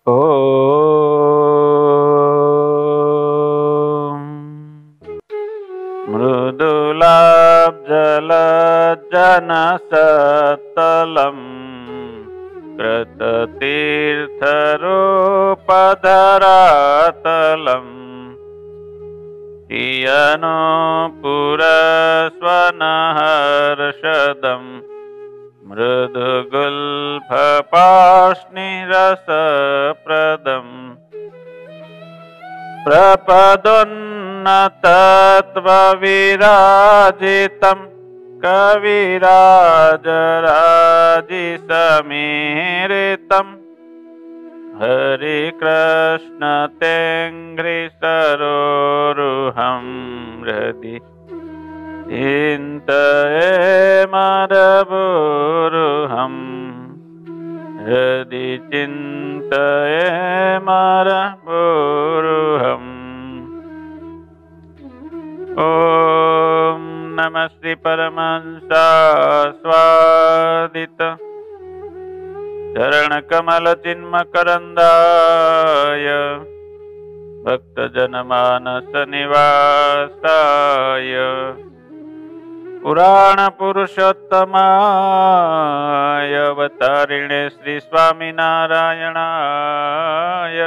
ॐ मृदुलाब्जलजनसत्तलं कृततीर्थरूपधरातलम् कियनुपुरस्वनहर्षदम् मृदुगुल्फपाष्णिरसप्रदम् प्रपदोन्नतत्वविराजितं कविराजराजिसमीरितं हरिकृष्ण तेङ्घ्रिसरोरुहं हृदि चिन्तये मरवोरुहम् हृदि चिन्तये मरवोरुहम्। ॐ नमः श्री परमहंसास्वादित चरणकमलचिन्मकरन्दाय भक्तजनमानसनिवासाय पुराणपुरुषोत्तमाय अवतारिणे श्री स्वामिनारायणाय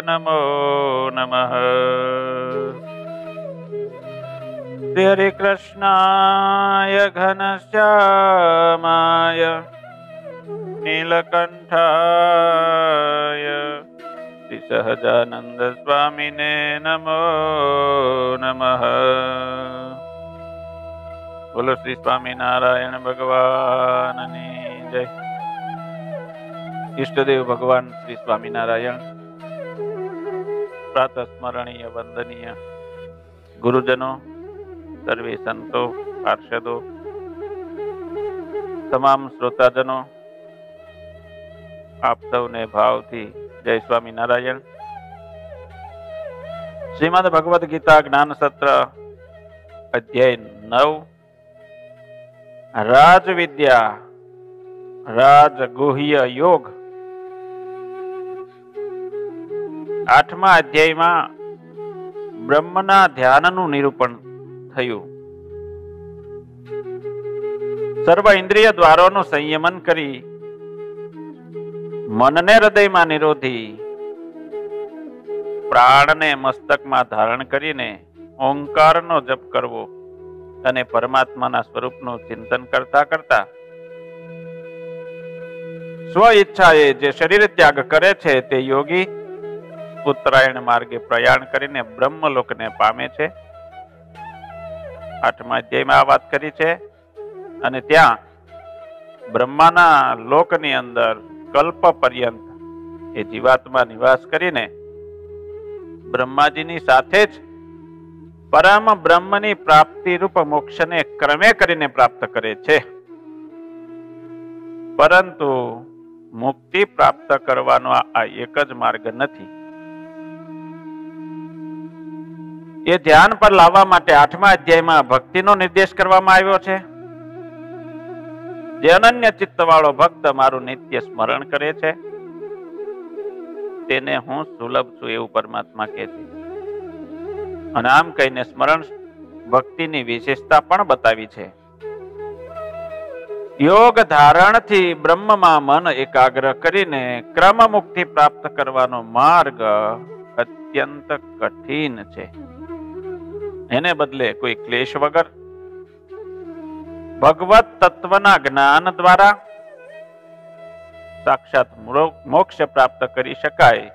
नमो नमः। श्री हरिकृष्णाय घनश्यामाय नीलकण्ठाय श्री सहजानंद स्वामिने नमो नमः। बोलो श्री स्वामीनारायण भगवान जय। इष्टदेव भगवान श्री स्वामीनारायण, प्रातः स्मरणीय वंदनीय गुरुजनों, सर्वे संतो पार्षदों, तमाम श्रोताजनों, आप सौने भावथी जय स्वामीनारायण। श्रीमद् भगवद गीता ज्ञान सत्र अध्याय 9 राजविद्या राजगुह्य योग। 8મા અધ્યાયમાં બ્રહ્મના ધ્યાનનું નિરૂપણ થયું। સર્વ ઇન્દ્રિય દ્વારોનું સંયમન કરી મનને હૃદયમાં નિરોધી પ્રાણને મસ્તકમાં ધારણ કરીને ઓંકારનો જપ કરવો અને પરમાત્માના સ્વરૂપનું ચિંતન કરતા કરતા સ્વ ઈચ્છાએ જે શરીર ત્યાગ કરે છે તે યોગી ઉત્તરાયણ માર્ગે પ્રયાણ કરીને બ્રહ્મલોકને પામે છે। 8મા અધ્યાયમાં આ વાત કરી છે અને ત્યાં બ્રહ્માના લોકની અંદર કલ્પ પર્યંત એ જીવાત્મા નિવાસ કરીને બ્રહ્માજીની સાથે જ પરમ બ્રહ્મની પ્રાપ્તિ રૂપ મોક્ષને ક્રમે કરીને પ્રાપ્ત કરે છે। પરંતુ મુક્તિ પ્રાપ્ત કરવાનો આ એક જ માર્ગ નથી। એ ધ્યાન પર લાવવા માટે 8મા અધ્યાયમાં ભક્તિનો નિર્દેશ કરવામાં આવ્યો છે। જે અનન્ય ચિત્તવાળો ભક્ત મારું નિત્ય સ્મરણ કરે છે તેને હું સુલભ છું એવું પરમાત્મા કહે છે। અને આમ કહીને સ્મરણ ભક્તિની વિશેષતા પણ બતાવી છે। યોગ ધારણથી બ્રહ્મમાં મન એકાગ્ર કરીને ક્રમ મુક્તિ પ્રાપ્ત કરવાનો માર્ગ અત્યંત કઠિન છે। એને બદલે કોઈ ક્લેશ વગર ભગવત તત્વના જ્ઞાન દ્વારા સાક્ષાત મોક્ષ પ્રાપ્ત કરી શકાય।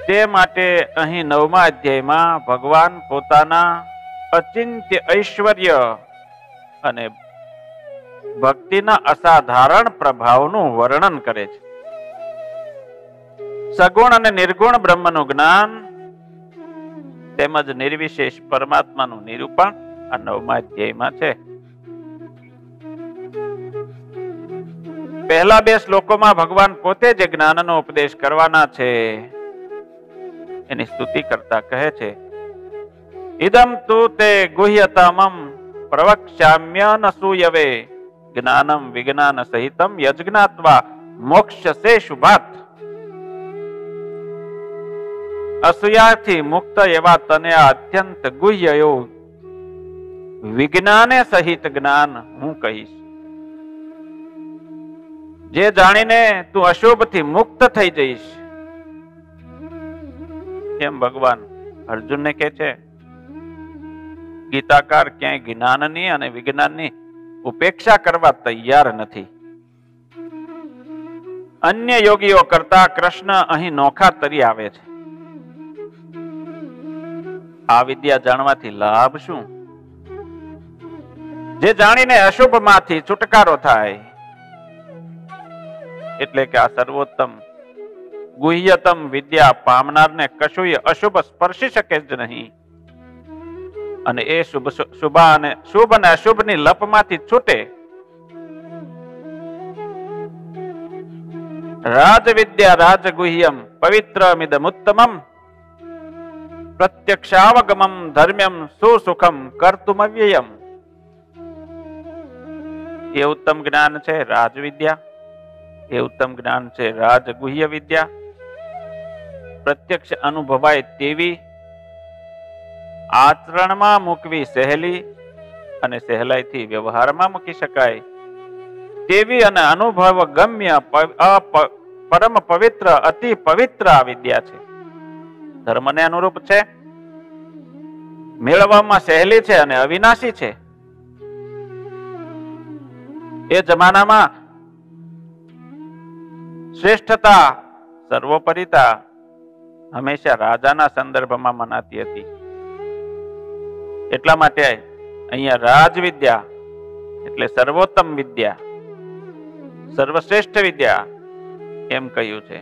તે માટે અહીં 9મા અધ્યાયમાં ભગવાન પોતાના અચિંત્ય ઐશ્વર્ય અને ભક્તિના અસાધારણ પ્રભાવનું વર્ણન કરે છે। સગુણ અને નિર્ગુણ બ્રહ્મનું જ્ઞાન તેમજ નિર્વિશેષ પરમાત્માનું નિરૂપણ આ 9મા અધ્યાયમાં છે। પહેલા 2 શ્લોકોમાં ભગવાન પોતે જે જ્ઞાનનો ઉપદેશ કરવાના છે એની સ્તુતિ કરતા કહે છે, ઇદમ તુ તે ગુહ્યતમં પ્રવક્ષ્યામ્ય નસૂયવે જ્ઞાનમ વિજ્ઞાન સહિતમ યજ્ઞાત્વા મોક્ષસે શુભાત। અસૂયાથી મુક્ત એવા તને આ અત્યંત ગુહ્ય એવું વિજ્ઞાને સહિત જ્ઞાન હું કહીશ. જે જાણીને તું અશુભથી મુક્ત થઈ જઈશ. એમ ભગવાન અર્જુનને કહે છે. ગીતાકાર ક્યાંય જ્ઞાનની અને વિજ્ઞાનની ઉપેક્ષા કરવા તૈયાર નથી. અન્ય યોગીઓ કરતા કૃષ્ણ અહીં નોખા તરી આવે છે. આ વિદ્યા જાણવાથી લાભ શું? જે જાણીને અશુભમાંથી છુટકારો થાય. એટલે કે આ સર્વોત્તમ ગુહ્યતમ વિદ્યા પામનારને કશું અશુભ સ્પર્શી શકે જ નહીં. અને એ શુભ અને અશુભની લપમાંથી છૂટે. રાજવિદ્યા રાજગુહ્યમ પવિત્રમિદમુત્તમમ પ્રત્યક્ષાવગમમ ધર્મ્યમ સુસુખમ કર્તુમવ્યયમ. એ ઉત્તમ જ્ઞાન છે રાજવિદ્યા. એ ઉત્તમ જ્ઞાન છે રાજગુહ્ય વિદ્યા. પ્રત્યક્ષ અનુભવાય તેવી, આચરણમાં મૂકવી સહેલી અને સહેલાઈથી વ્યવહારમાં મૂકી શકાય તેવી અને અનુભવ ગમ્ય પરમ પવિત્ર અતિ પવિત્ર આ વિદ્યા છે. ધર્મને અનુરૂપ છે, મેળવવામાં સહેલી છે અને અવિનાશી છે. એ જમાનામાં શ્રેષ્ઠતા સર્વોપરિતા હંમેશા રાજાના સંદર્ભમાં મનાતી હતી. એટલા માટે અહીંયા રાજવિદ્યા એટલે સર્વોત્તમ વિદ્યા, સર્વશ્રેષ્ઠ વિદ્યા એમ કહ્યું છે.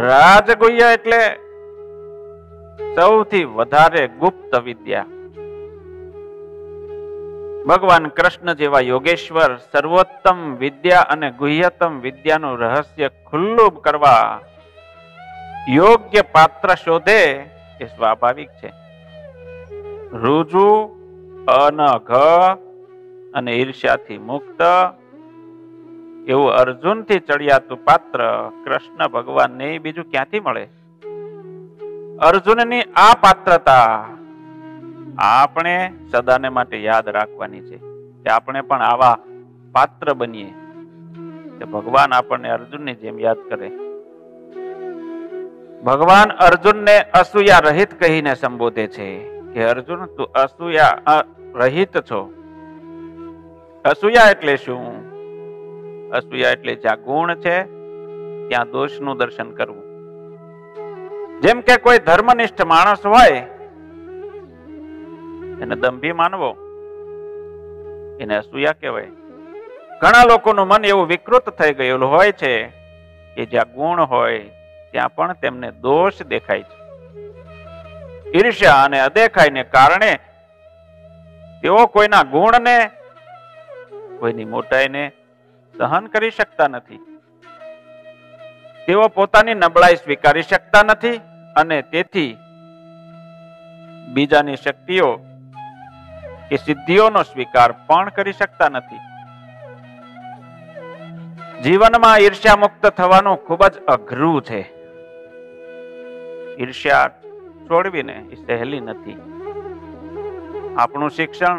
રાજગુહ્ય એટલે સૌથી વધારે ગુપ્ત વિદ્યા. ભગવાન કૃષ્ણ જેવા યોગેશ્વર સર્વોત્તમ વિદ્યા અને ગુહ્યતમ વિદ્યાનું રહસ્ય ખુલ્લું કરવા યોગ્ય પાત્ર શોધે એ સ્વાભાવિક છે. રુજુ, અનઘ અને ઈર્ષ્યાથી મુક્ત એવું અર્જુનથી ચડિયાતું પાત્ર કૃષ્ણ ભગવાનને બીજું ક્યાંથી મળે? અર્જુનની આ પાત્રતા આપણે સદાને માટે યાદ રાખવાની છે કે આપણે પણ આવા પાત્ર બનીએ કે ભગવાન આપણને અર્જુનની જેમ યાદ કરે. ભગવાન અર્જુનને અસૂયા રહિત કહીને સંબોધે છે કે અર્જુન તું અસૂયા રહિત છો. અસૂયા એટલે શું? અસૂયા એટલે જ્યાં ગુણ છે ત્યાં દોષનું દર્શન કરવું. જેમ કે કોઈ ધર્મનિષ્ઠ માણસ હોય એને દંભી માનવો, એને અસૂયા કહેવાય. ઘણા લોકોનું મન એવું વિકૃત થઈ ગયેલું હોય છે કે જ્યાં ગુણ હોય ત્યાં પણ તેમને દોષ દેખાય છે. ઈર્ષ્યા અને અદેખાઈને કારણે તેઓ કોઈના ગુણને, કોઈની મોટાઈને સહન કરી શકતા નથી. તેઓ પોતાની નબળાઈ સ્વીકારી શકતા નથી અને તેથી બીજાની શક્તિઓ કે સિદ્ધિઓનો સ્વીકાર પણ કરી શકતા નથી. જીવનમાં ઈર્ષ્યા મુક્ત થવાનું ખૂબ જ અઘરું છે. ઈર્ષ્યા છોડવીને એ સહેલી નથી. આપણું શિક્ષણ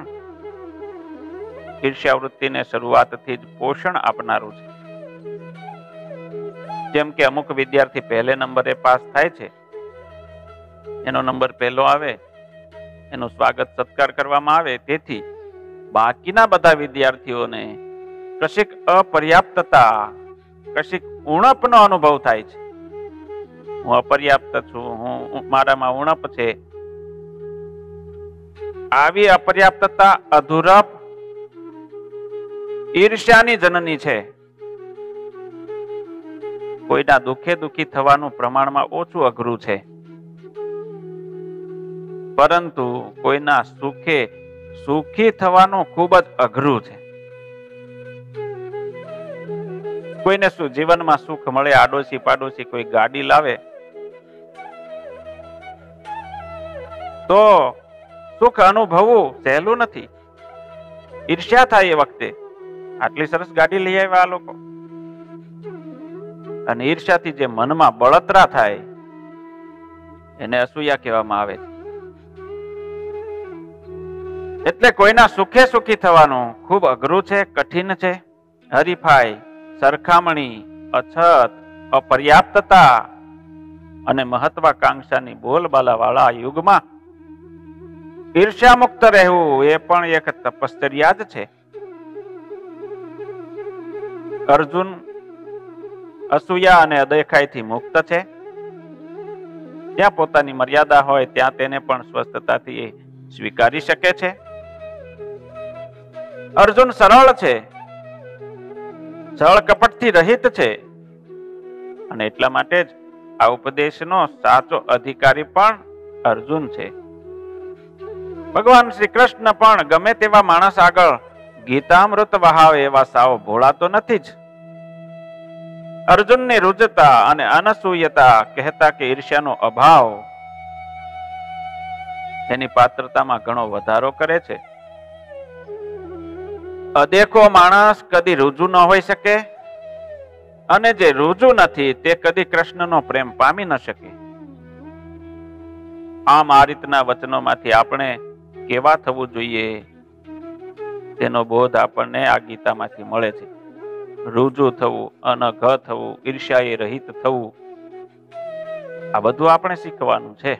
ઈર્ષ્યા વૃત્તિને શરૂઆતથી જ પોષણ આપનારું છે. જેમ કે અમુક વિદ્યાર્થી પહેલે નંબરે પાસ થાય છે, એનો નંબર પહેલો આવે, એનું સ્વાગત સત્કાર કરવામાં આવે, તેથી બાકીના બધા વિદ્યાર્થીઓને કશીક અપર્યાપ્તતા, કશીક ઉણપનો અનુભવ થાય છે. હું અપર્યાપ્ત છું, હું મારામાં ઉણપ છે. આવી અપર્યાપ્તતા, અધૂરપ ઈર્ષ્યાની જનની છે. કોઈના દુઃખે દુઃખી થવાનું પ્રમાણમાં ઓછું અઘરું છે, પરંતુ કોઈના સુખે સુખી થવાનું ખૂબ જ અઘરું છે. કોઈને શું જીવનમાં સુખ મળે, આડોશી પાડોશી કોઈ ગાડી લાવે તો સુખ અનુભવવું સહેલું નથી. ઈર્ષ્યા થાય એ વખતે, આટલી સરસ ગાડી લઈ આવ્યા આ લોકો. અને ઈર્ષ્યાથી જે મનમાં બળતરા થાય એને અસૂયા કહેવામાં આવે છે. એટલે કોઈના સુખે સુખી થવાનું ખૂબ અઘરું છે, કઠિન છે. હરીફાઈ, સરખામણી, અછત, અપર્યાપ્તતા અને મહત્વાકાંક્ષાની બોલબાલા વાળા યુગમાં ઈર્ષ્યા મુક્ત રહેવું એ પણ એક તપશ્ચર્યા જ છે. અર્જુન અસૂયા અને અદેખાઈથી મુક્ત છે. જ્યાં પોતાની મર્યાદા હોય ત્યાં તેને પણ સ્વસ્થતાથી સ્વીકારી શકે છે. અર્જુન સરળ છે, છળ કપટથી રહિત છે, અને એટલા માટે જ આ ઉપદેશનો સાચો અધિકારી પણ અર્જુન છે. ભગવાન શ્રી કૃષ્ણ પણ ગમે તેવા માણસ આગળ ગીતામૃત વહાવે એવા સાવ ભોળા તો નથી જ. અર્જુનની રુજતા અને અનસૂયતા કહેતા કે ઈર્ષ્યાનો અભાવ તેની પાત્રતામાં ઘણો વધારો કરે છે. અદેખો માણસ કદી રુજુ ન હોઈ શકે, અને જે રુજુ નથી તે કદી કૃષ્ણનો પ્રેમ પામી ન શકે. આમ આ રીતના વચનોમાંથી આપણે કેવા થવું જોઈએ તેનો બોધ આપણને આ ગીતામાંથી મળે છે. રુજુ થવું, અનઘ થવું, ઈર્ષ્યાએ રહિત થવું, આ બધું આપણે શીખવાનું છે.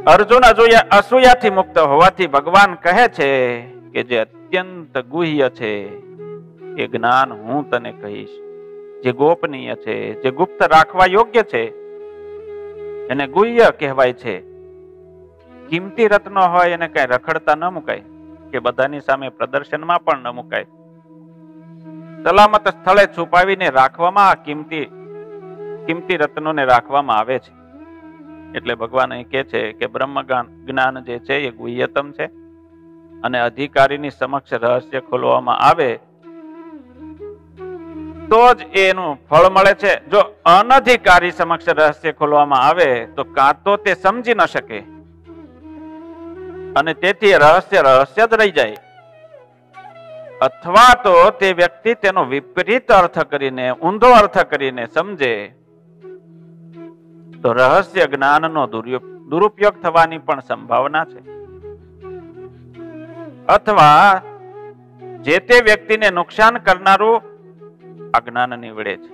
અર્જુન અસૂયાથી મુક્ત હોવાથી ભગવાન કહે છે કે જે અત્યંત ગુહ્ય છે એ જ્ઞાન હું તને કહીશ. જે ગોપનીય છે, જે ગુપ્ત રાખવા યોગ્ય છે, એને ગુહ્ય કહેવાય છે. કિંમતી રત્નો હોય એને કઈ રખડતા ન મુકાય, કે બધાની સામે પ્રદર્શનમાં પણ ન મુકાય. સલામત સ્થળે છુપાવીને રાખવામાં આ કિંમતી રત્નોને રાખવામાં આવે છે. એટલે ભગવાન અહીં કહે છે કે બ્રહ્મ જ્ઞાન જે છે એ ગુહ્યતમ છે, અને અધિકારીની સમક્ષ રહસ્ય ખોલવામાં આવે તો જ એનું ફળ મળે છે. જો અનધિકારી સમક્ષ રહસ્ય ખોલવામાં આવે તો કાં તો તે સમજી ન શકે, અને તેથી રહસ્ય જ રહી જાય, અથવા તો તે વ્યક્તિ તેનો વિપરીત અર્થ કરીને, ઊંધો અર્થ કરીને સમજે તો રહસ્ય જ્ઞાનનો દુરુપયોગ થવાની પણ સંભાવના છે. અથવા જે તે વ્યક્તિને નુકસાન કરનારું આ જ્ઞાન નીવડે છે.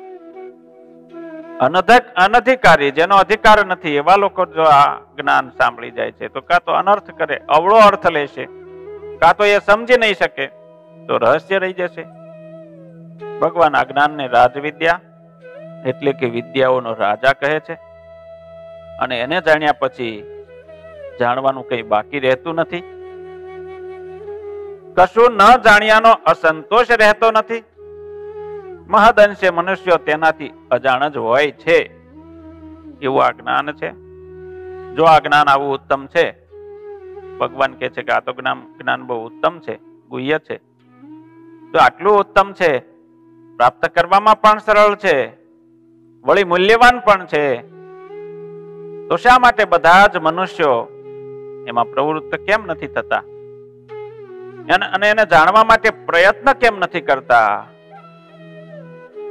અનધિકારી, જેનો અધિકાર નથી, એવા લોકો જો આ જ્ઞાન સાંભળી જાય છે તો કાં તો અનર્થ કરે, અવળો અર્થ લેશે, કાં તો એ સમજી નહીં શકે, તો રહસ્ય રહી જશે. ભગવાન આ જ્ઞાનને રાજવિદ્યા એટલે કે વિદ્યાઓનો રાજા કહે છે, અને એને જાણ્યા પછી જાણવાનું કઈ બાકી રહેતું નથી. કશું ન જાણ્યાનો અસંતોષ રહેતો નથી. મહદઅંશે મનુષ્યો તેનાથી અજાણ જ હોય છે, એવું આ જ્ઞાન છે. જો આ જ્ઞાન આવું ઉત્તમ છે, ભગવાન કહે છે કે આ તો જ્ઞાન બહુ ઉત્તમ છે, ગુહ્ય છે, તો આટલું ઉત્તમ છે, પ્રાપ્ત કરવામાં પણ સરળ છે, વળી મૂલ્યવાન પણ છે, તો શા માટે બધા જ મનુષ્યો એમાં પ્રવૃત્ત કેમ નથી થતા, અને એને જાણવા માટે પ્રયત્ન કેમ નથી કરતા?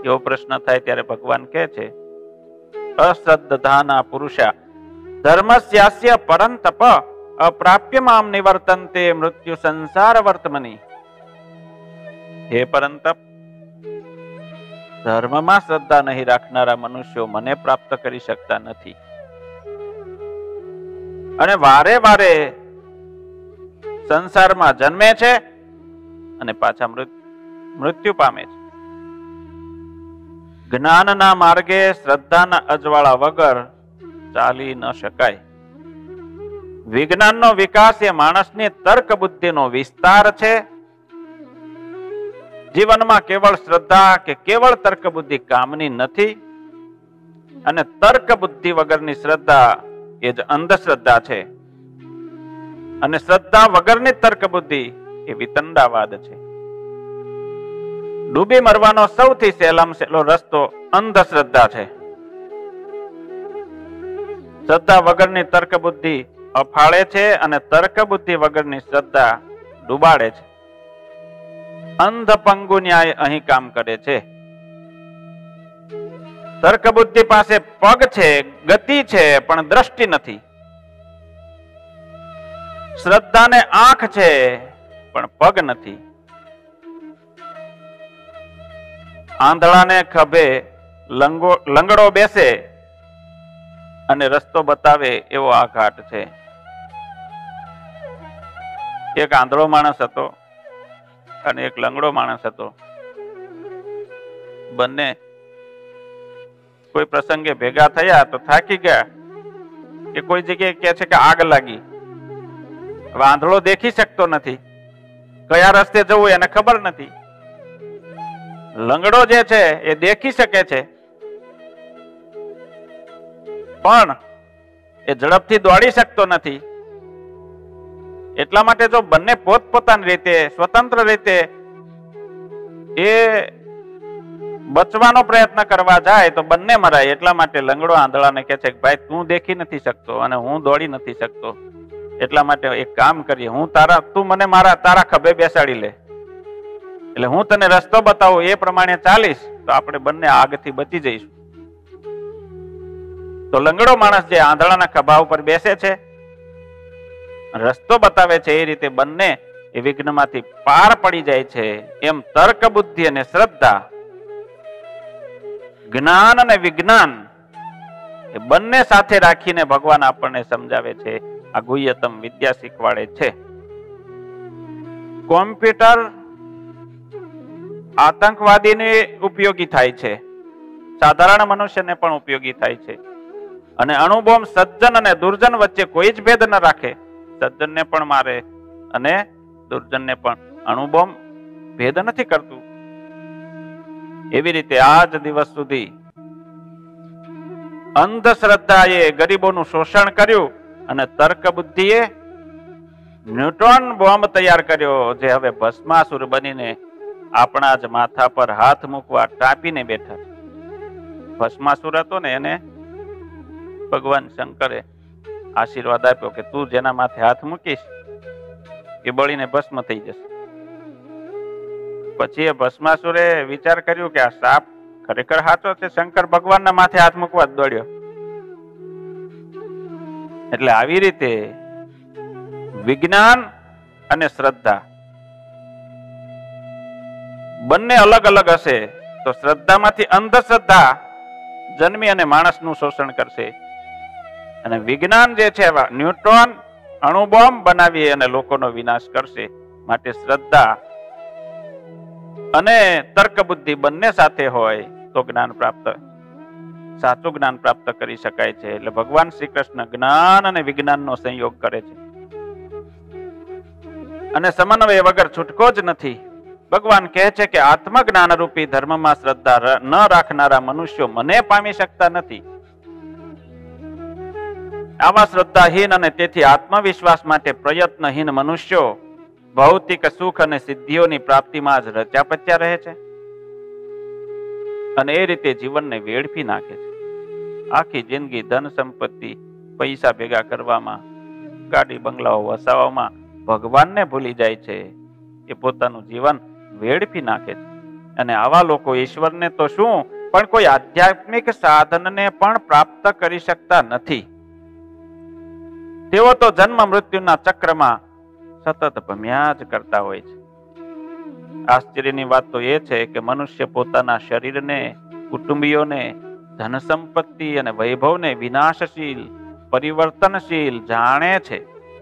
એવો પ્રશ્ન થાય ત્યારે ભગવાન કહે છે અશ્રદ્ધાના પુરુષા ધર્મસ્યાસ્ય પરંતપ અપ્રાપ્ય મામ નિવર્તન્તે મૃત્યુ સંસાર વર્તમની. હે પરંતપ, ધર્મમાં શ્રદ્ધા નહીં રાખનારા મનુષ્યો મને પ્રાપ્ત કરી શકતા નથી, અને વારે વારે સંસારમાં જન્મે છે અને પાછા મૃત્યુ પામે છે. જ્ઞાનના માર્ગે શ્રદ્ધાના અજવાળા વગર ચાલી ન શકાય. વિજ્ઞાનનો વિકાસ એ માણસની તર્ક બુદ્ધિનો વિસ્તાર છે. જીવનમાં કેવળ શ્રદ્ધા કે કેવળ તર્ક બુદ્ધિ કામની નથી, અને તર્ક બુદ્ધિ વગરની શ્રદ્ધા એ જ અંધશ્રદ્ધા છે, અને શ્રદ્ધા વગરની તર્ક બુદ્ધિ એ વિતંડાવાદ છે. ડૂબી મરવાનો સૌથી સહેલો રસ્તો અંધશ્રદ્ધા છે. શ્રદ્ધા વગરની તર્ક બુદ્ધિ અફાળે છે, અને તર્ક બુદ્ધિ વગરની શ્રદ્ધા ડૂબાડે છે. અંધ પંગુ ન્યાય અહીં કામ કરે છે. તર્ક બુદ્ધિ પાસે પગ છે, ગતિ છે, પણ દ્રષ્ટિ નથી. શ્રદ્ધાને આંખ છે પણ પગ નથી. આંધળાને ખભે લંગડો બેસે અને રસ્તો બતાવે એવો આ ઘાટ છે. એક આંધળો માણસ હતો અને એક લંગડો માણસ હતો. બંને કોઈ પ્રસંગે ભેગા થયા તો થાકી ગયા કે કોઈ જગ્યાએ કહે છે કે આગ લાગી. હવે આંધળો દેખી શકતો નથી, કયા રસ્તે જવું એને ખબર નથી. લંગડો જે છે એ દેખી શકે છે, પણ એ ઝડપથી દોડી શકતો નથી. એટલા માટે જો બંને પોતપોતાની રીતે સ્વતંત્ર રીતે એ બચવાનો પ્રયત્ન કરવા જાય તો બંને મરાય. એટલા માટે લંગડો આંધળાને કહે છે કે ભાઈ તું દેખી નથી શકતો અને હું દોડી નથી શકતો, એટલા માટે એક કામ કરીએ, તું મને તારા ખભે બેસાડી લે, એટલે હું તને રસ્તો બતાવું, એ પ્રમાણે ચાલીશ તો આપણે બંને આગથી બચી જઈશું. તો લંગડો માણસ જે આંધળાના ખભા ઉપર બેસે છે, રસ્તો બતાવે છે, એ રીતે બંને એ વિઘ્નમાંથી પાર પડી જાય છે. એમ તર્ક બુદ્ધિ અને શ્રદ્ધા, જ્ઞાન અને વિજ્ઞાન એ બંને સાથે રાખીને ભગવાન આપણને સમજાવે છે. આ ગુહ્યતમ વિદ્યા શીખવાડે છે. કોમ્પ્યુટર આતંકવાદીને ઉપયોગી થાય છે, સાધારણ મનુષ્યને પણ ઉપયોગી થાય છે. અને અણુબોમ્બ સજ્જન અને દુર્જન વચ્ચે કોઈ જ ભેદ ન રાખે. સજ્જનને પણ મારે અને દુર્જનને પણ. અણુબોમ્બ ભેદ નથી કરતું. એવી રીતે આજ દિવસ સુધી અંધશ્રદ્ધાએ ગરીબોનું શોષણ કર્યું અને તર્ક બુદ્ધિએ ન્યુટ્રોન બોમ્બ તૈયાર કર્યો, જે હવે ભસ્માસુર બનીને આપણા જ માથા પર હાથ મૂકવા ટાંપીને બેઠા છે. ભસ્માસુર હતો ને, એને ભગવાન શંકરે આશીર્વાદ આપ્યો કે તું જેના માથે હાથ મૂકીશ એ બળીને ભસ્મ થઈ જશે. પછી એ ભસ્માસુરે વિચાર કર્યો કે આ સાપ ખરેખર સાચો છે, શંકર ભગવાનના માથે હાથ મૂકવા જ દોડ્યો. એટલે આવી રીતે વિજ્ઞાન અને શ્રદ્ધા બંને અલગ અલગ હશે તો શ્રદ્ધામાંથી અંધશ્રદ્ધા જન્મી અને માણસનું શોષણ કરશે. અને વિજ્ઞાન જે છે ન્યુટ્રોન અણુબોમ્બ બનાવી અને લોકોનો વિનાશ કરશે. માટે શ્રદ્ધા અને તર્ક બુદ્ધિ બંને સાથે હોય તો જ્ઞાન પ્રાપ્ત, સાચું જ્ઞાન પ્રાપ્ત કરી શકાય છે. એટલે ભગવાન શ્રી કૃષ્ણ જ્ઞાન અને વિજ્ઞાનનો સંયોગ કરે છે અને સમન્વય વગર છૂટકો જ નથી. ભગવાન કહે છે કે આત્મજ્ઞાન રૂપી ધર્મમાં શ્રદ્ધા ન રાખનારા મનુષ્યો મને પામી શકતા નથી. આવા શ્રદ્ધાહીન અને તેથી આત્મવિશ્વાસ માટે પ્રયત્નહીન મનુષ્યો ભૌતિક સુખ અને સિદ્ધિઓની પ્રાપ્તિમાં જ રચ્યા પચ્યા રહે છે અને એ રીતે જીવનને વેડફી નાખે છે. આખી જિંદગી ધન સંપત્તિ પૈસા ભેગા કરવામાં, ગાડી બંગલાઓ વસાવવામાં ભગવાનને ભૂલી જાય છે. એ પોતાનું જીવન વેડફી નાખે છે. અને આવા લોકો ઈશ્વરને તો શું પણ કોઈ આધ્યાત્મિક સાધનને પણ પ્રાપ્ત કરી શકતા નથી. તેઓ તો જન્મ મૃત્યુના ચક્રમાં સતત ભમ્યા જ કરતા હોય છે. આશ્ચર્યની વાત તો એ છે કે મનુષ્ય પોતાના શરીરને, કુટુંબીઓને, ધન સંપત્તિ અને વૈભવને વિનાશશીલ, પરિવર્તનશીલ જાણે છે,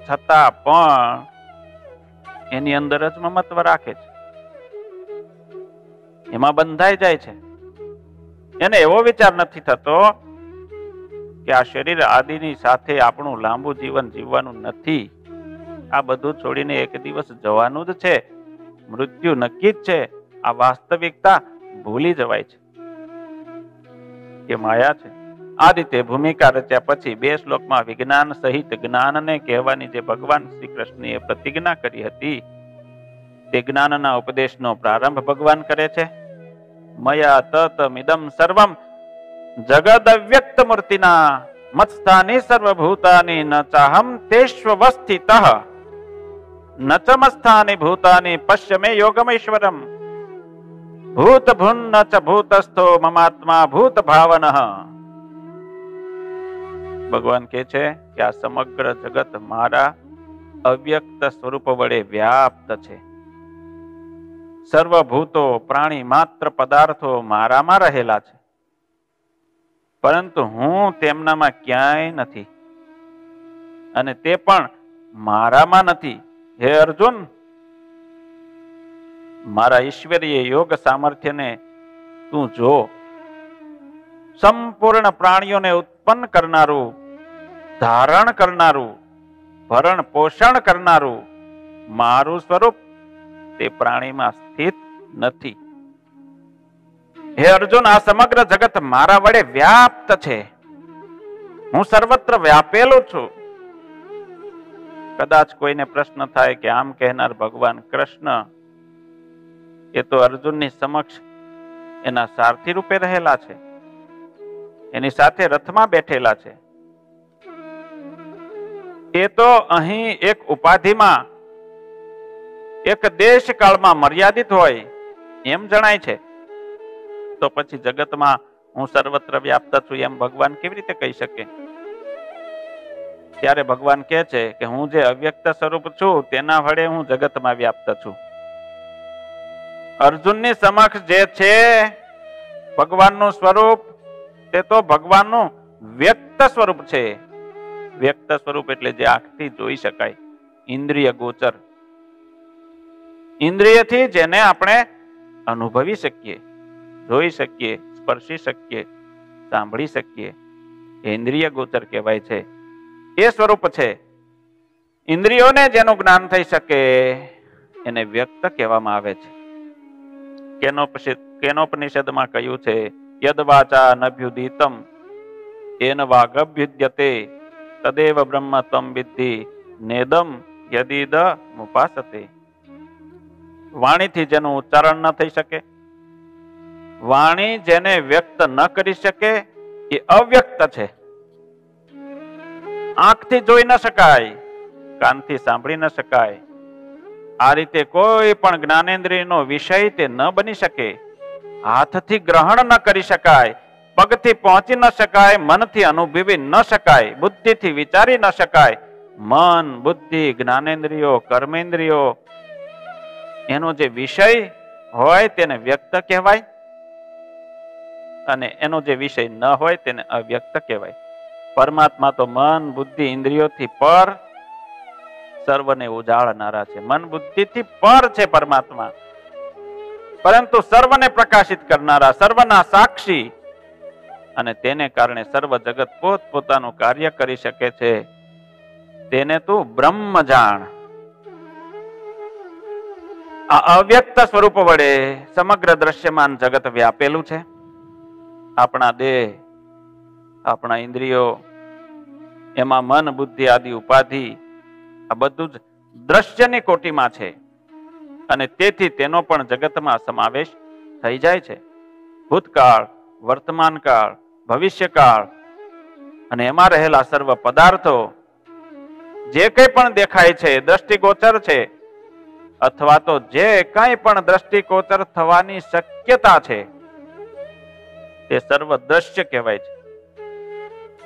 છતાં પણ એની અંદર જ મમત્વ રાખે છે, એમાં બંધાઈ જાય છે. એને એવો વિચાર નથી થતો કે આ શરીર આદિની સાથે આપણું લાંબુ જીવન જીવવાનું નથી. આ બધું છોડીને એક દિવસ જવાનું જ છે, મૃત્યુ નક્કી જ છે. આ વાસ્તવિકતા ભૂલી જવાય છે કે માયા છે. આ રીતે ભૂમિકા રચ્યા પછી 2 શ્લોકમાં વિજ્ઞાન સહિત જ્ઞાનને કહેવાની જે ભગવાન શ્રી કૃષ્ણએ પ્રતિજ્ઞા કરી હતી તે જ્ઞાનના ઉપદેશનો પ્રારંભ ભગવાન કરે છે. મયા તતમિદં સર્વમ જગદ અવ્યક્ત મૂર્તિના મત્સ્થાની સર્વભૂતાની ન ચાહમ તેષ્વસ્થિતઃ ન ચ મત્સ્થાની ભૂતાની પશ્ય મે યોગમૈશ્વરમ. ભૂત ભુન્ન ચ ભૂતસ્થો મમાત્મા ભૂત ભાવનઃ. ભગવાન કહે છે કે આ સમગ્ર જગત મારા અવ્યક્ત સ્વરૂપ વડે વ્યાપ્ત છે. સર્વભૂતો પ્રાણી માત્ર પદાર્થો મારામાં રહેલા છે, પરંતુ હું તેમનામાં ક્યાંય નથી અને તે પણ મારામાં નથી. હે અર્જુન, મારા ઈશ્વરીય યોગ સામર્થ્યને તું જો. સંપૂર્ણ પ્રાણીઓને ઉત્પન્ન કરનારું, ધારણ કરનારું, ભરણ પોષણ કરનારું મારું સ્વરૂપ તે પ્રાણીમાં સ્થિત નથી. હે અર્જુન, આ સમગ્ર જગત મારા વડે વ્યાપ્ત છે. હું સર્વત્ર વ્યાપેલો છું. કદાચ કોઈને પ્રશ્ન થાય કે આમ કહેનાર ભગવાન કૃષ્ણ એ તો અર્જુનની સમક્ષ એના સારથી રૂપે રહેલા છે, એની સાથે રથમાં બેઠેલા છે. એ તો અહીં એક ઉપાધિમાં, એક દેશ કાળમાં મર્યાદિત હોય એમ જણાય છે. તો પછી જગતમાં હું સર્વત્ર વ્યાપ્ત છું એમ ભગવાન કેવી રીતે કહી શકે? ત્યારે ભગવાન કહે છે કે હું જે અવ્યક્ત સ્વરૂપ છું તેના વડે હું જગતમાં વ્યાપ્ત છું. અર્જુનની સમક્ષ જે છે ભગવાનનું સ્વરૂપ, તે તો ભગવાનનું વ્યક્ત સ્વરૂપ છે. વ્યક્ત સ્વરૂપ એટલે જે આંખથી જોઈ શકાય, ઇન્દ્રિય ગોચર. ઇન્દ્રિયથી જેને આપણે અનુભવી શકીએ, જોઈ શકીએ, સ્પર્શી શકીએ, સાંભળી શકીએ, ઇન્દ્રિય ગોચર કહેવાય છે. એ સ્વરૂપ છે. ઇન્દ્રિયોને જેનું જ્ઞાન થઈ શકે એને વ્યક્ત કહેવામાં આવે છે. કેનોપનિષદમાં કહ્યું છે, યદ વાચા નભ્યુદિતમ એન વાગભ્યુદ્યતે તદેવ બ્રહ્મ ત્વમ વિદ્ધિ નેદમ યદિદ મુપાસતે. વાણીથી જેનું ઉચ્ચારણ ન થઈ શકે, વાણી જેને વ્યક્ત ન કરી શકે એ અવ્યક્ત છે. આંખથી જોઈ ન શકાય, કાનથી સાંભળી ન શકાય, આ રીતે કોઈ પણ જ્ઞાનેન્દ્રિયનો વિષય તે ન બની શકે. હાથથી ગ્રહણ ન કરી શકાય, પગથી પહોંચી ન શકાય, મનથી અનુભવી ન શકાય, બુદ્ધિથી વિચારી ન શકાય. મન, બુદ્ધિ, જ્ઞાનેન્દ્રિયો, કર્મેન્દ્રિયો એનો જે વિષય હોય તેને વ્યક્ત કહેવાય, અને એનો જે વિષય ન હોય તેને અવ્યક્ત કહેવાય. પરમાત્મા તો મન, બુદ્ધિ, ઇન્દ્રિયોથી પર સર્વને ઉજાળનારા છે. મન બુદ્ધિથી પર છે પરમાત્મા, પરંતુ સર્વને પ્રકાશિત કરનારા, સર્વના સાક્ષી, અને તેને કારણે સર્વ જગત પોત પોતાનું કાર્ય કરી શકે છે. તેને તું બ્રહ્મ જાણ. આ અવ્યક્ત સ્વરૂપ વડે સમગ્ર દ્રશ્યમાન જગત વ્યાપેલું છે. આપણા દેહ, આપણા ઇન્દ્રિયો, એમાં મન, બુદ્ધિ આદિ ઉપાધિ, આ બધું જ દ્રશ્યની કોટીમાં છે, અને તેથી તેનો પણ જગતમાં સમાવેશ થઈ જાય છે. ભૂતકાળ, વર્તમાનકાળ, ભવિષ્યકાળ અને એમાં રહેલા સર્વ પદાર્થો જે કંઈ પણ દેખાય છે, દ્રષ્ટિગોચર છે, અથવા તો જે કંઈ પણ દ્રષ્ટિગોચર થવાની શક્યતા છે તે સર્વ દ્રશ્ય કહેવાય છે.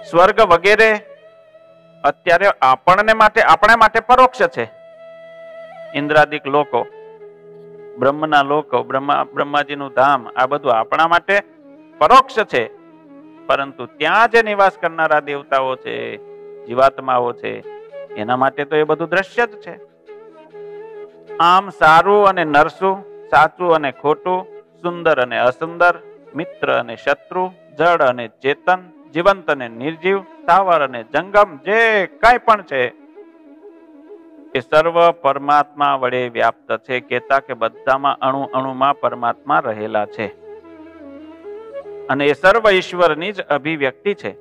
સ્વર્ગ વગેરે અત્યારે આપણા માટે પરોક્ષ છે. ઇન્દ્રાદિક લોકો, બ્રહ્મના લોકો, બ્રહ્માજીનું ધામ, આ બધું આપણા માટે પરોક્ષ છે. પરંતુ ત્યાં જે નિવાસ કરનારા દેવતાઓ છે, જીવાત્માઓ છે, એના માટે તો એ બધું દ્રશ્ય જ છે. આમ સારું અને નરસું, સાચું અને ખોટું, સુંદર અને અસુંદર, મિત્ર અને શત્રુ, જડ અને ચેતન, જીવંત અને નિર્જીવ, સ્થાવર અને જંગમ, જે કઈ પણ છે એ સર્વ પરમાત્મા વડે વ્યાપ્ત છે. કહેતા કે બધામાં અણુ અણુમાં પરમાત્મા રહેલા છે, અને એ સર્વ ઈશ્વરની જ અભિવ્યક્તિ છે.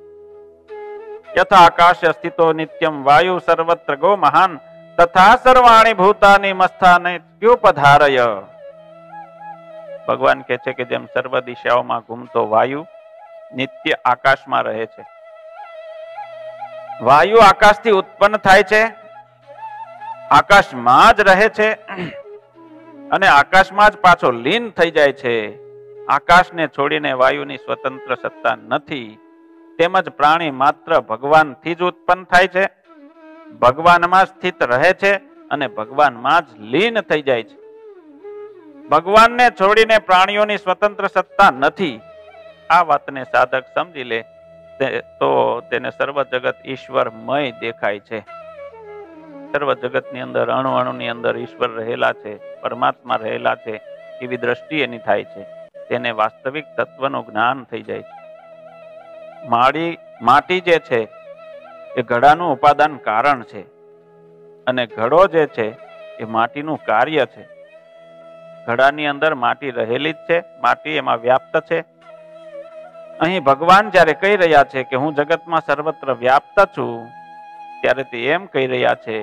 યથા આકાશ સ્થિતો નિત્યમ વાયુ સર્વત્ર ગો મહાન તથા સર્વાણી ભૂતાની મસ્થાને ત્યુપધારય. ભગવાન કહે છે કે જેમ સર્વ દિશાઓમાં ઘૂમતો વાયુ નિત્ય આકાશમાં રહે છે. વાયુ આકાશથી ઉત્પન્ન થાય છે, આકાશમાં જ રહે છે, અને આકાશમાં જ પાછો લીન થઈ જાય છે. આકાશને છોડીને વાયુની સ્વતંત્ર સત્તા નથી. તેમજ પ્રાણી માત્ર ભગવાનથી જ ઉત્પન્ન થાય છે, ભગવાનમાં સ્થિત રહે છે અને ભગવાનમાં જ લીન થઈ જાય છે. ભગવાનને છોડીને પ્રાણીઓની સ્વતંત્ર સત્તા નથી. આ વાતને સાધક સમજી લે તો તેને સર્વ જગત ઈશ્વરમય દેખાય છે. સર્વ જગતની અંદર અણુ અણુની અંદર ઈશ્વર રહેલા છે, પરમાત્મા રહેલા છે એવી દ્રષ્ટિ એની થાય છે. તેને વાસ્તવિક તત્વનું જ્ઞાન થઈ જાય છે. માટી જે છે એ ઘડાનું ઉપાદાન કારણ છે અને ઘડો જે છે એ માટીનું કાર્ય છે. ઘડાની અંદર માટી રહેલી જ છે, માટી એમાં વ્યાપ્ત છે. અહીં ભગવાન જ્યારે કહી રહ્યા છે કે હું જગતમાં સર્વત્ર વ્યાપ્ત છું, ત્યારે તે એમ કહી રહ્યા છે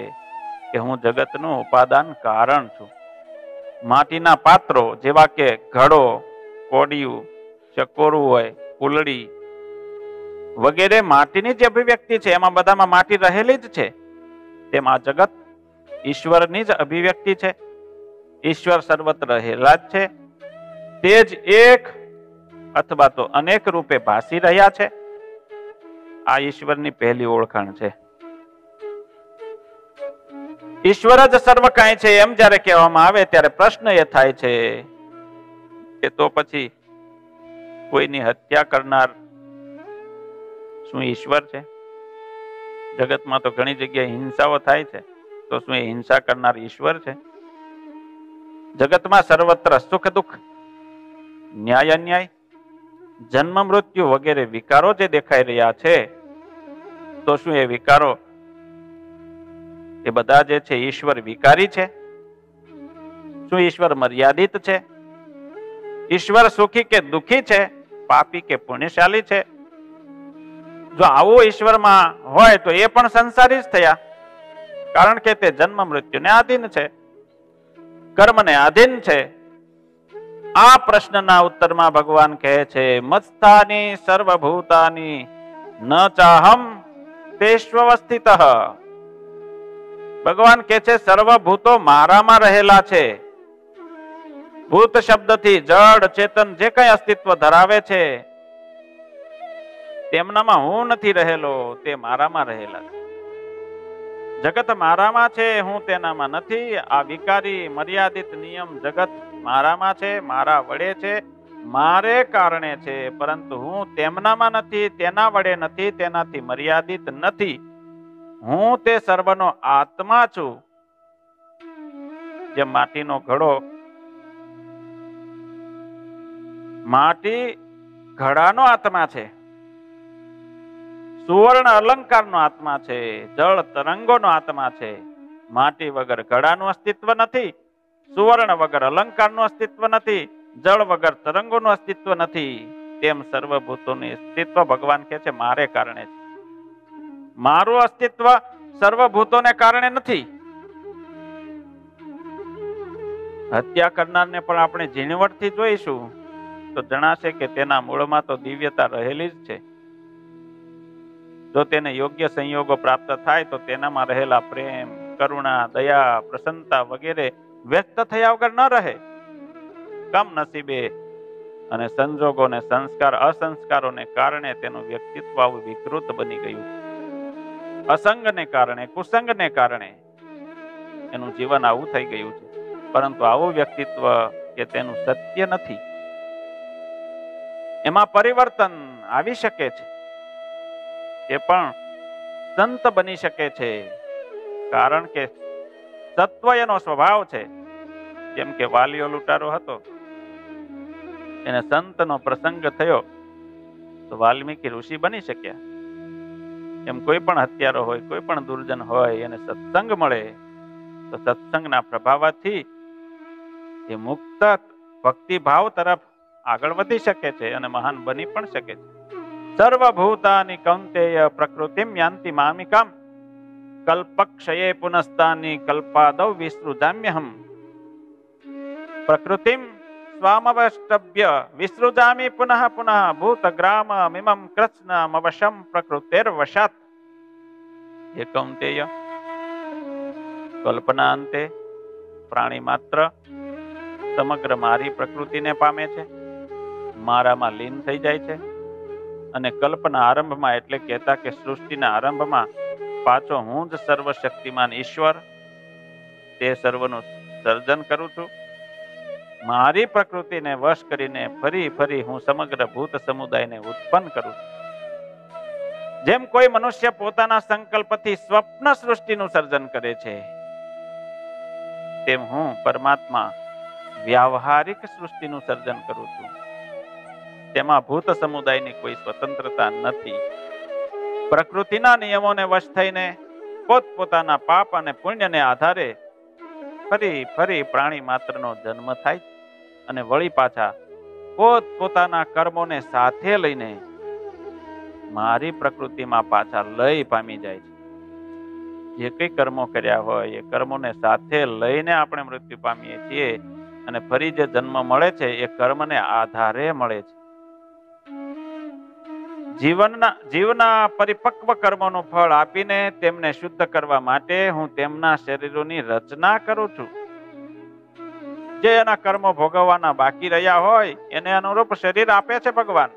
કે હું જગતનું ઉપાદાન કારણ છું. માટીના પાત્રો જેવા કે ઘડો, કોડિયું, ચકોરું હોય, કુલડી વગેરે માટીની જ અભિવ્યક્તિ છે. એમાં બધામાં માટી રહેલી જ છે. તેમાં જગત ઈશ્વરની જ અભિવ્યક્તિ છે. ઈશ્વર સર્વત્ર રહેલા જ છે. તે જ એક અથવા તો અનેક રૂપે ભાસી રહ્યા છે. આ ઈશ્વરની પહેલી ઓળખાણ છે. ઈશ્વર જ સર્વ કાંઈ છે એમ જ્યારે કહેવામાં આવે ત્યારે પ્રશ્ન એ થાય છે કે તો પછી કોઈની હત્યા કરનાર શું ઈશ્વર છે? જગતમાં તો ઘણી જગ્યાએ હિંસાઓ થાય છે, તો શું એ હિંસા કરનાર ઈશ્વર છે? જગતમાં સર્વત્ર સુખ દુઃખ, ન્યાય અન્યાય, જન્મ મૃત્યુ વગેરે વિકારો જે દેખાઈ રહ્યા છે, તો શું એ વિકારો એ બધા જે છે ઈશ્વર વિકારી છે? શું ઈશ્વર મર્યાદિત છે? ઈશ્વર સુખી કે દુઃખી છે? પાપી કે પુણ્યશાલી છે? જો આવું ઈશ્વરમાં હોય તો એ પણ સંસારી જ થયા, કારણ કે તે જન્મ મૃત્યુને આધીન છે, કર્મને આધીન છે. આ પ્રશ્નના ઉત્તરમાં ભગવાન કહે છે મત્સ્થાની સર્વભૂતાની ન ચાહમ તેષ્વસ્થિતઃ. ભગવાન કહે છે સર્વભૂતો મારામાં રહેલા છે. ભૂત શબ્દથી જડ ચેતન જે કઈ અસ્તિત્વ ધરાવે છે તેમનામાં હું નથી રહેલો, તે મારામાં રહેલા છે. જગત મારામાં છે, હું તેનામાં નથી. આ વિકારી મર્યાદિત નિયમ જગત મારામાં છે, મારા વડે છે, મારે કારણે છે, પરંતુ હું તેમનામાં નથી, તેના વડે નથી, તેનાથી મર્યાદિત નથી. હું તે સર્વનો આત્મા છું. જે માટીનો ઘડો, માટી ઘડાનો આત્મા છે, સુવર્ણ અલંકારનો આત્મા છે, જળ તરંગોનો આત્મા છે. માટી વગર ઘડાનું અસ્તિત્વ નથી, સુવર્ણ વગર અલંકારનું અસ્તિત્વ નથી, જળ વગર તરંગોનું અસ્તિત્વ નથી. તેમ સર્વભૂતોનું અસ્તિત્વ ભગવાન કહે છે મારે કારણે છે. મારું અસ્તિત્વ સર્વભૂતોને કારણે નથી. હત્યા કરનારને પણ આપણે ઝીણવટથી જોઈશું તો જણાશે કે તેના મૂળમાં તો દિવ્યતા રહેલી જ છે. જો તેને યોગ્ય સંયોગો પ્રાપ્ત થાય તો તેનામાં રહેલા પ્રેમ, કરુણા, દયા, પ્રસન્નતા વગેરે વ્યક્ત થયા વગર ન રહે. કમ નસીબે અને સંજોગોને સંસ્કાર અસંસ્કારોને કારણે તેનું વ્યક્તિત્વ આવું વિકૃત બની ગયું. અસંગને કારણે, કુસંગને કારણે એનું જીવન આવું થઈ ગયું છે. પરંતુ આવું વ્યક્તિત્વ કે તેનું સત્ય નથી. એમાં પરિવર્તન આવી શકે છે. એ પણ સંત બની શકે છે, કારણ કે સત્વ એનો સ્વભાવ છે. જેમ કે વાલિયો લૂંટારો હતો, એને સંતનો પ્રસંગ થયો તો વાલ્મીકી ઋષિ બની શક્યા. એમ કોઈ પણ હત્યારો હોય, કોઈ પણ દુર્જન હોય, એને સત્સંગ મળે તો સત્સંગના પ્રભાવથી એ મુક્ત ભક્તિભાવ તરફ આગળ વધી શકે છે અને મહાન બની પણ શકે છે. સર્વભૂતાની કૌંતેય પ્રકૃતિમ યાન્તિ મામિકામ કલ્પક્ષયે પુનસ્તાની કલ્પાદૌ વિસૃજામ્યહમ. પ્રકૃતિમ સ્વામવષ્ટભ્ય વિસૃજામિ પુનઃ પુનઃ ભૂતગ્રામ મિમં કૃષ્ણમવશમ પ્રકૃતિર્વશાત. હે કૌંતેય, કલ્પના અંતે પ્રાણી માત્ર સમગ્ર મારી પ્રકૃતિને પામે છે, મારામાં લીન થઈ જાય છે અને કલ્પના આરંભમાં એટલે કહેતા કે સૃષ્ટિના આરંભમાં પાછો હું જ સર્વશક્તિમાન ઈશ્વર તે સર્વનું સર્જન કરું છું. મારી પ્રકૃતિને વશ કરીને ફરી ફરી હું સમગ્ર ભૂત સમુદાયને ઉત્પન્ન કરું છું. જેમ કોઈ મનુષ્ય પોતાના સંકલ્પથી સ્વપ્ન સૃષ્ટિનું સર્જન કરે છે, તેમ હું પરમાત્મા વ્યાવહારિક સૃષ્ટિનું સર્જન કરું છું. તેમાં ભૂત સમુદાયની કોઈ સ્વતંત્રતા નથી. પ્રકૃતિના નિયમોને વશ થઈને પોતપોતાના પાપ અને પુણ્યને આધારે ફરી ફરી પ્રાણી માત્રનો જન્મ થાય અને વળી પાછા પોતપોતાના કર્મોને સાથે લઈને મારી પ્રકૃતિમાં પાછા લય પામી જાય છે. જે કઈ કર્મો કર્યા હોય એ કર્મોને સાથે લઈને આપણે મૃત્યુ પામીએ છીએ અને ફરી જે જન્મ મળે છે એ કર્મને આધારે મળે છે. જીવના પરિપક્વ કર્મોનું ફળ આપીને તેમને શુદ્ધ કરવા માટે હું તેમના શરીરોની રચના કરું છું. જે એના કર્મો ભોગવવાના બાકી રહ્યા હોય એને અનુરૂપ શરીર આપે છે ભગવાન.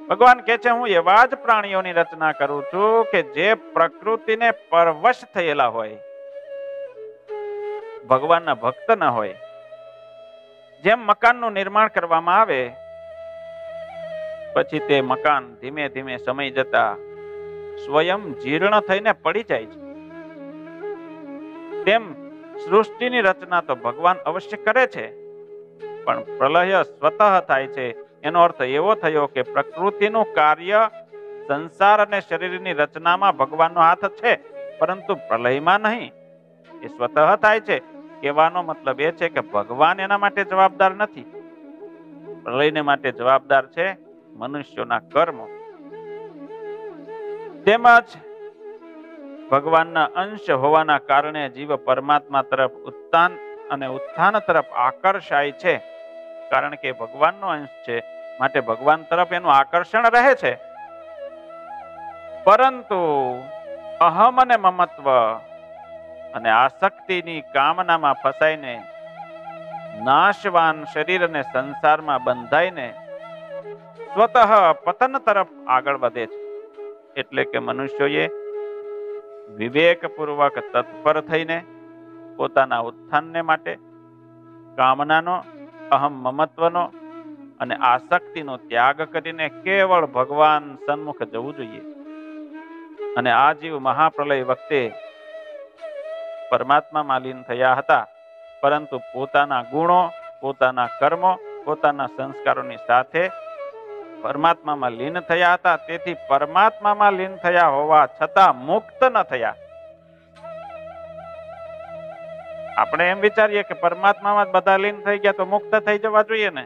ભગવાન કહે છે હું એવા જ પ્રાણીઓની રચના કરું છું કે જે પ્રકૃતિને પરવશ થયેલા હોય, ભગવાનના ભક્ત ન હોય. જેમ મકાનનું નિર્માણ કરવામાં આવે પછી તે મકાન ધીમે ધીમે સમય જતા સ્વયં જીર્ણ થઈને પડી જાય છે, તેમ સૃષ્ટિની રચના તો ભગવાન અવશ્ય કરે છે, પણ પ્રલય સ્વતઃ થાય છે. એનો અર્થ એવો થયો કે પ્રકૃતિનું કાર્ય સંસાર અને શરીરની રચનામાં ભગવાનનો હાથ છે, પરંતુ પ્રલયમાં નહીં. એ સ્વતઃ થાય છે. કહેવાનો મતલબ એ છે કે ભગવાન એના માટે જવાબદાર નથી. પ્રલયને માટે જવાબદાર છે મનુષ્યોના કર્મો. તેમજ ભગવાનના અંશ હોવાના કારણે જીવ પરમાત્મા તરફ ઉત્થાન તરફ આકર્ષાય છે. કારણ કે ભગવાનનો અંશ છે માટે ભગવાન તરફ એનું આકર્ષણ રહે છે. પરંતુ અહમ અને મમત્વ અને આસક્તિની કામનામાં ફસાઈને નાશવાન શરીર અને સંસારમાં બંધાઈને સ્વતઃ પતન તરફ આગળ વધે છે. એટલે કે મનુષ્યોએ વિવેકપૂર્વક તત્પર થઈને પોતાના ઉત્થાનને માટે કામનાનો, અહમ મમત્વનો અને આસક્તિનો ત્યાગ કરીને કેવળ ભગવાન સન્મુખ જવું જોઈએ. અને આ જીવ મહાપ્રલય વખતે પરમાત્મામાં લીન થયા હતા, પરંતુ પોતાના ગુણો, પોતાના કર્મો, પોતાના સંસ્કારોની સાથે પરમાત્મામાં લીન થયા હતા. તેથી પરમાત્મામાં લીન થયા હોવા છતાં મુક્ત ન થયા. આપણે એમ વિચારીએ કે પરમાત્મામાં જ બધા લીન થઈ ગયા તો મુક્ત થઈ જવા જોઈએ ને.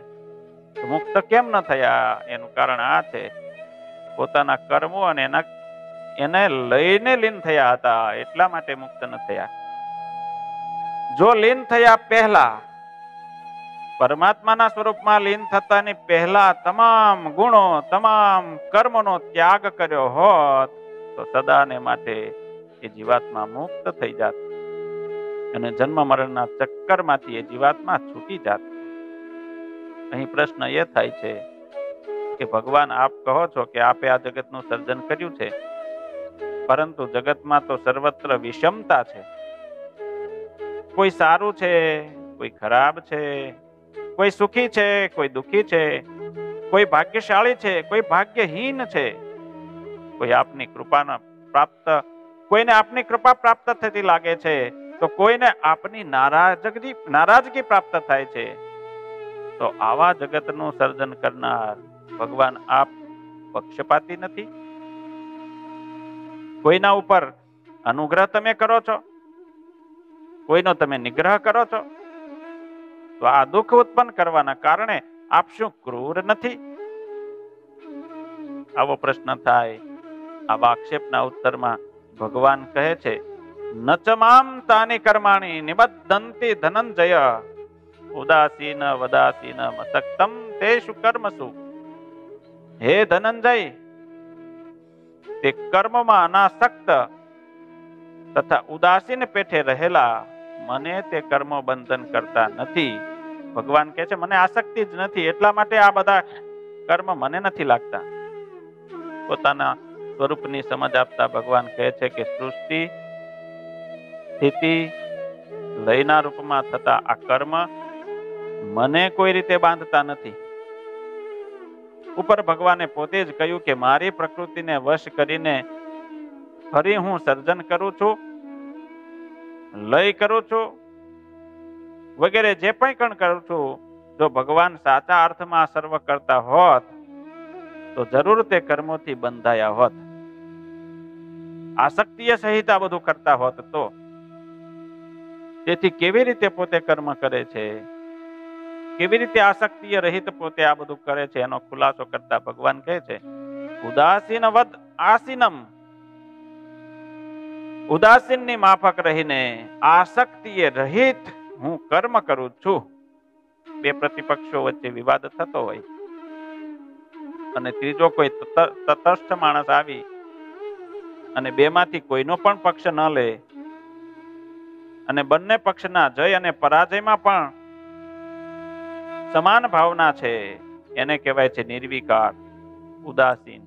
મુક્ત કેમ ન થયા? એનું કારણ આ છે, પોતાના કર્મો અને એને લઈને લીન થયા હતા, એટલા માટે મુક્ત ન થયા. જો લીન થયા પહેલા પરમાત્માના સ્વરૂપમાં લીન થતાની પહેલા તમામ ગુણો, તમામ કર્મોનો ત્યાગ કર્યો હોત તો સદાને માટે એ જીવાત્મા મુક્ત થઈ જાત અને જન્મ મરણના ચક્કરમાંથી એ જીવાત્મા છૂટી જાત. અહીં પ્રશ્ન એ થાય છે કે ભગવાન આપ કહો છો કે આપે આ જગતનું સર્જન કર્યું છે, પરંતુ જગતમાં તો સર્વત્ર વિષમતા છે. કોઈ સારું છે, કોઈ ખરાબ છે, કોઈ સુખી છે, કોઈ દુઃખી છે, કોઈ ભાગ્યશાળી છે, કોઈ ભાગ્યહીન છે. કોઈ આપની કૃપાના પ્રાપ્ત, કોઈને આપની કૃપા પ્રાપ્ત થતી લાગે છે તો કોઈને આપની નારાજગી પ્રાપ્ત થાય છે. તો આવા જગતનું સર્જન કરનાર ભગવાન આપ પક્ષપાતી નથી? કોઈના ઉપર અનુગ્રહ તમે કરો છો, કોઈનો તમે નિગ્રહ કરો છો, તો આ દુઃખ ઉત્પન્ન કરવાના કારણે આપ શું ક્રૂર નથી? આવો પ્રશ્ન થાય. આવા આક્ષેપના ઉત્તરમાં ભગવાન કહે છે, નચમામ તાની કર્માણી નિબદ્ધંતિ ધનંજય ઉદાસીન વદાસીન મસક્તમ તેષુ કર્મસુ. હે ધનંજય, તે કર્મમાં અનાસક્ત તથા ઉદાસીન પેઠે રહેલા મને તે કર્મો બંધન કરતા નથી. ભગવાન કહે છે મને આસક્તિ જ નથી, એટલા માટે આ બધા કર્મ મને નથી લાગતા. પોતાના સ્વરૂપની સમજ આપતા ભગવાન કહે છે કે સૃષ્ટિ સ્થિતિ લયના રૂપમાં થતા આ કર્મ મને કોઈ રીતે બાંધતા નથી. ઉપર ભગવાને પોતે જ કહ્યું કે મારી પ્રકૃતિને વશ કરીને ફરી હું સર્જન કરું છું, લય કરું છું, વગેરે જે પણ કરું છું. જો ભગવાન સાચા અર્થમાં સર્વ કરતા હોત તો જરૂર તે કર્મોથી બંધાયા હોત. આસક્તિય સહિત આ બધું કરતા હોત તો. તેથી કેવી રીતે પોતે કર્મ કરે છે, કેવી રીતે આસક્તિય રહિત પોતે આ બધું કરે છે, એનો ખુલાસો કરતા ભગવાન કહે છે ઉદાસીન વદ આસીનમ. ઉદાસીનની માફક રહીને આસક્તિએ રહિત હું કર્મ કરું છું. બે પ્રતિપક્ષો વચ્ચે વિવાદ થતો હોય અને ત્રીજો કોઈ તટસ્થ માણસ આવી અને બેમાંથી કોઈનો પણ પક્ષ ન લે અને બંને પક્ષના જય અને પરાજયમાં પણ સમાન ભાવના છે, એને કહેવાય છે નિર્વિકાર, ઉદાસીન.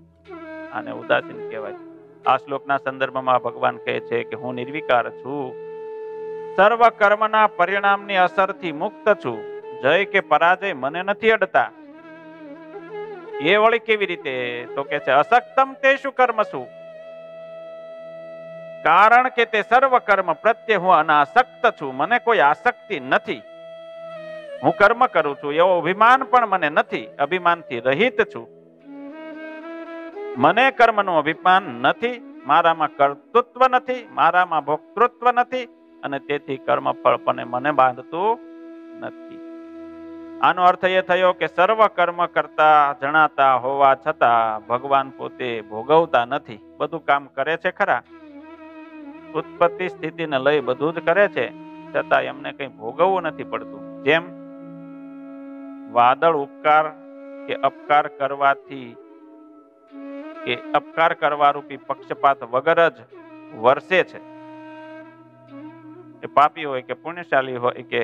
આને ઉદાસીન કહેવાય. આ શ્લોકના સંદર્ભમાં ભગવાન કહે છે કે હું નિર્વિકાર છું, સર્વ કર્મના પરિણામની અસરથી મુક્ત છું, જય કે પરાજય મને નથી અડતા. એ વળી કેવી રીતે? તો કે છે અસક્તમ તેષુ કર્મસુ, કારણ કે તે સર્વ કર્મ પ્રત્યે હું અનાસક્ત છું, મને કોઈ આસક્તિ નથી. હું કર્મ કરું છું એવો અભિમાન પણ મને નથી, અભિમાનથી રહિત છું. મને કર્મનું અભિમાન નથી, મારામાં કર્તૃત્વ નથી, મારામાં ભોક્તૃત્વ નથી અને તેથી કર્મફળ પણ મને બાંધતું નથી. આનો અર્થ એ થયો કે સર્વ કર્મ કરતા જણાતા હોવા છતાં ભગવાન પોતે ભોગવતા નથી. બધું કામ કરે છે ખરા, ઉત્પત્તિ સ્થિતિ ને લઈ બધું જ કરે છે, છતાં એમને કઈ ભોગવવું નથી પડતું. જેમ વાદળ ઉપકાર કે અપકાર કરવાથી કે અપકાર કરવા રૂપી પક્ષપાત વગર જ વરસે છે, એ પાપી હોય કે પુણ્યશાલી હોય કે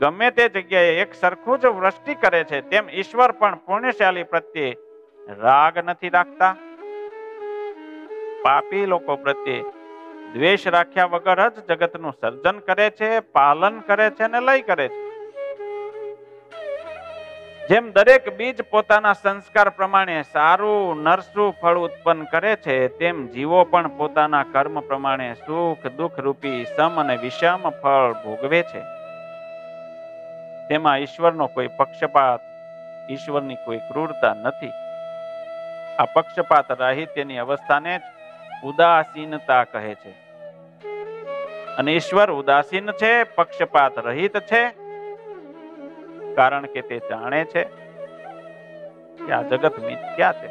ગમે તે જગ્યાએ એક સરખું જ વૃષ્ટિ કરે છે, તેમ ઈશ્વર પણ પુણ્યશાલી પ્રત્યે રાગ નથી રાખતા. પાપી લોકો પ્રત્યે દ્વેષ રાખ્યા વગર જ જગતનું સર્જન કરે છે, પાલન કરે છે અને લય કરે છે. જેમ દરેક બીજ પોતાના સંસ્કાર પ્રમાણે સારું નરસું ફળ ઉત્પન્ન કરે છે, તેમ જીવો પણ પોતાના કર્મ પ્રમાણે સુખ દુઃખ રૂપી સમ અને વિષમ ફળ ભોગવે છે. તેમાં ઈશ્વરનો કોઈ પક્ષપાત, ઈશ્વરની કોઈ ક્રૂરતા નથી. આ પક્ષપાત રાહિત્યની અવસ્થાને જ ઉદાસીનતા કહે છે. અને ઈશ્વર ઉદાસીન છે, પક્ષપાત રહિત છે, કારણ કે તે જાણે છે કે આ જગત મિથ્યા છે.